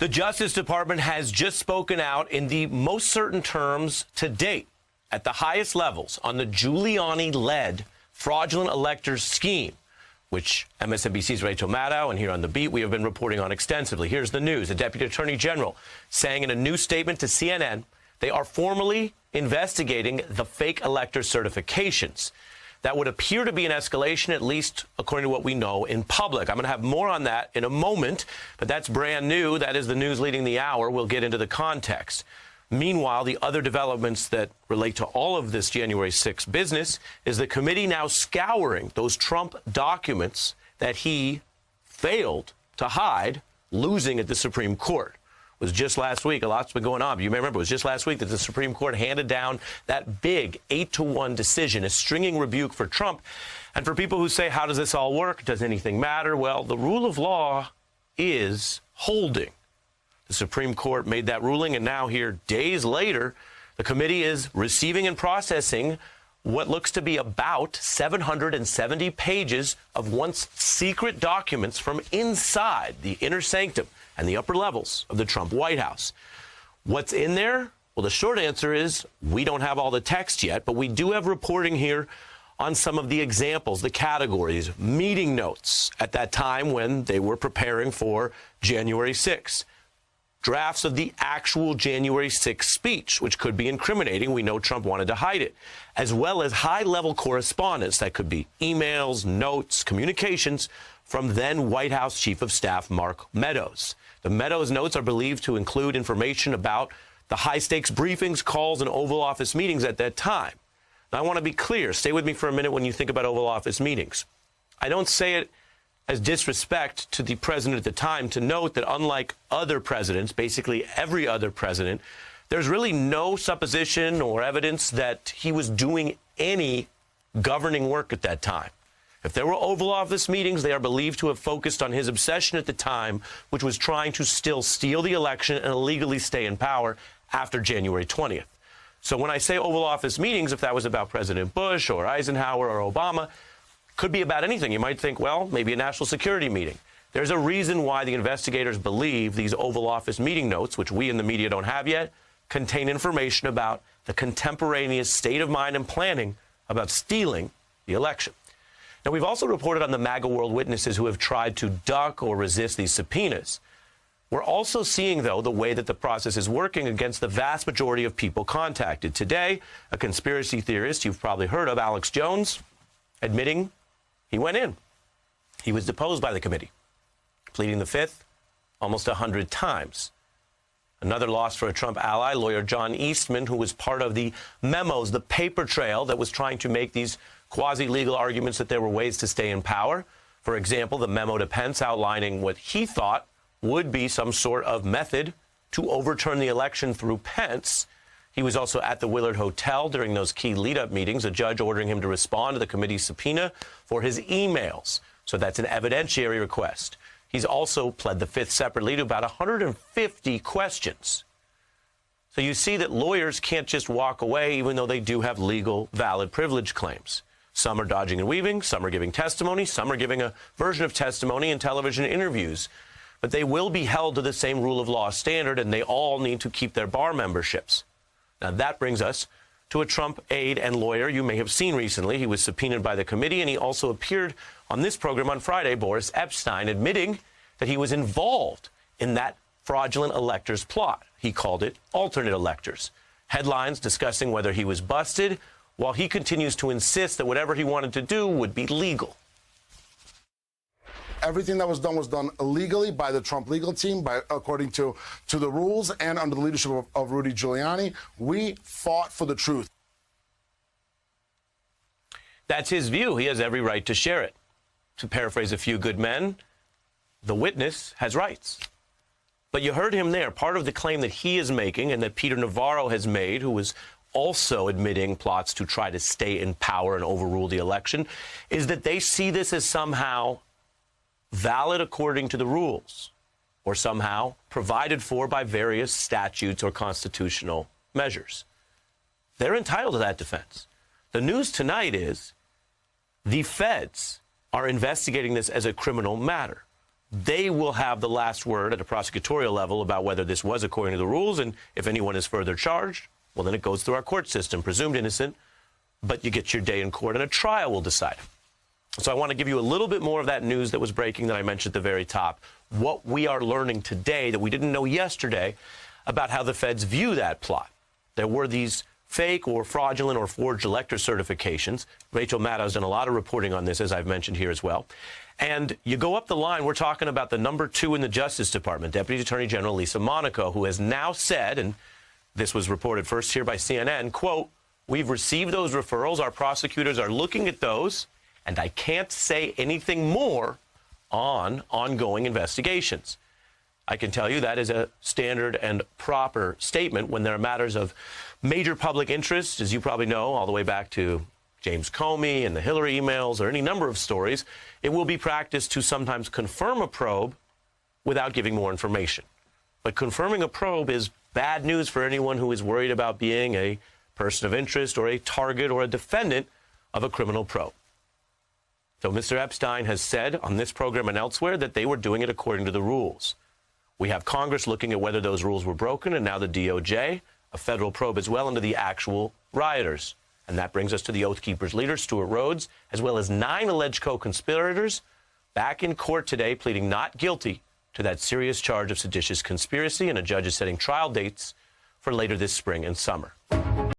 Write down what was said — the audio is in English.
The Justice Department has just spoken out in the most certain terms to date at the highest levels on the Giuliani-led fraudulent electors scheme, which MSNBC's Rachel Maddow and here on The Beat we have been reporting on extensively. Here's the news. The Deputy Attorney General saying in a new statement to CNN they are formally investigating the fake elector certifications. That would appear to be an escalation, at least according to what we know in public. I'm going to have more on that in a moment, but that's brand new. That is the news leading the hour. We'll get into the context. Meanwhile, the other developments that relate to all of this January 6th business is the committee now scouring those Trump documents that he failed to hide, losing at the Supreme Court. It was just last week. A lot's been going on. But you may remember it was just last week that the Supreme Court handed down that big 8-1 decision, a stringing rebuke for Trump. And for people who say, how does this all work? Does anything matter? Well, the rule of law is holding. The Supreme Court made that ruling, and now here, days later, the committee is receiving and processing what looks to be about 770 pages of once secret documents from inside the inner sanctum and the upper levels of the Trump White House. What's in there? Well, the short answer is we don't have all the text yet, but we do have reporting here on some of the examples, the categories, meeting notes at that time when they were preparing for January 6th. Drafts of the actual January 6th speech, which could be incriminating. We know Trump wanted to hide it, as well as high-level correspondence that could be emails, notes, communications from then White House Chief of Staff Mark Meadows. The Meadows notes are believed to include information about the high-stakes briefings, calls, and Oval Office meetings at that time. Now, I want to be clear. Stay with me for a minute when you think about Oval Office meetings. I don't say it as disrespect to the president at the time to note that unlike other presidents, basically every other president, there's really no supposition or evidence that he was doing any governing work at that time. If there were Oval Office meetings, they are believed to have focused on his obsession at the time, which was trying to still steal the election and illegally stay in power after January 20th. So when I say Oval Office meetings, if that was about President Bush or Eisenhower or Obama, could be about anything. You might think, well, maybe a national security meeting. There's a reason why the investigators believe these Oval Office meeting notes, which we in the media don't have yet, contain information about the contemporaneous state of mind and planning about stealing the election. Now, we've also reported on the MAGA world witnesses who have tried to duck or resist these subpoenas. We're also seeing, though, the way that the process is working against the vast majority of people contacted. Today, a conspiracy theorist you've probably heard of, Alex Jones, admitting he went in. He was deposed by the committee, pleading the fifth almost 100 times. Another loss for a Trump ally, lawyer John Eastman, who was part of the memos, the paper trail that was trying to make these quasi-legal arguments that there were ways to stay in power. For example, the memo to Pence outlining what he thought would be some sort of method to overturn the election through Pence. He was also at the Willard Hotel during those key lead-up meetings, a judge ordering him to respond to the committee's subpoena for his emails. So that's an evidentiary request. He's also pled the fifth separately to about 150 questions. So you see that lawyers can't just walk away, even though they do have legal, valid privilege claims. Some are dodging and weaving, some are giving testimony, some are giving a version of testimony in television interviews. But they will be held to the same rule of law standard, and they all need to keep their bar memberships. Now, that brings us to a Trump aide and lawyer you may have seen recently. He was subpoenaed by the committee, and he also appeared on this program on Friday, Boris Epshteyn, admitting that he was involved in that fraudulent electors plot. He called it alternate electors. Headlines discussing whether he was busted, while he continues to insist that whatever he wanted to do would be legal. Everything that was done illegally by the Trump legal team, according to the rules and under the leadership of Rudy Giuliani. We fought for the truth. That's his view. He has every right to share it. To paraphrase A Few Good Men, the witness has rights. But you heard him there. Part of the claim that he is making and that Peter Navarro has made, who was also admitting plots to try to stay in power and overrule the election, is that they see this as somehow valid according to the rules, or somehow provided for by various statutes or constitutional measures. They're entitled to that defense. The news tonight is the feds are investigating this as a criminal matter. they will have the last word at a prosecutorial level about whether this was according to the rules, and if anyone is further charged, well, then it goes through our court system, presumed innocent, but you get your day in court, and a trial will decide. So I want to give you a little bit more of that news that was breaking that I mentioned at the very top, what we are learning today that we didn't know yesterday about how the feds view that plot. There were these fake or fraudulent or forged elector certifications. Rachel Maddow has done a lot of reporting on this, as I've mentioned here as well. And you go up the line, we're talking about the number 2 in the Justice Department, Deputy Attorney General Lisa Monaco, who has now said, and this was reported first here by CNN, quote, "We've received those referrals. Our prosecutors are looking at those, and I can't say anything more on ongoing investigations." I can tell you that is a standard and proper statement when there are matters of major public interest, as you probably know, all the way back to James Comey and the Hillary emails or any number of stories. It will be practice to sometimes confirm a probe without giving more information. But confirming a probe is bad news for anyone who is worried about being a person of interest or a target or a defendant of a criminal probe. So Mr. Epstein has said on this program and elsewhere that they were doing it according to the rules. We have Congress looking at whether those rules were broken, and now the DOJ, a federal probe as well into the actual rioters. And that brings us to the Oath Keepers leader, Stuart Rhodes, as well as 9 alleged co-conspirators back in court today pleading not guilty to that serious charge of seditious conspiracy, and a judge is setting trial dates for later this spring and summer.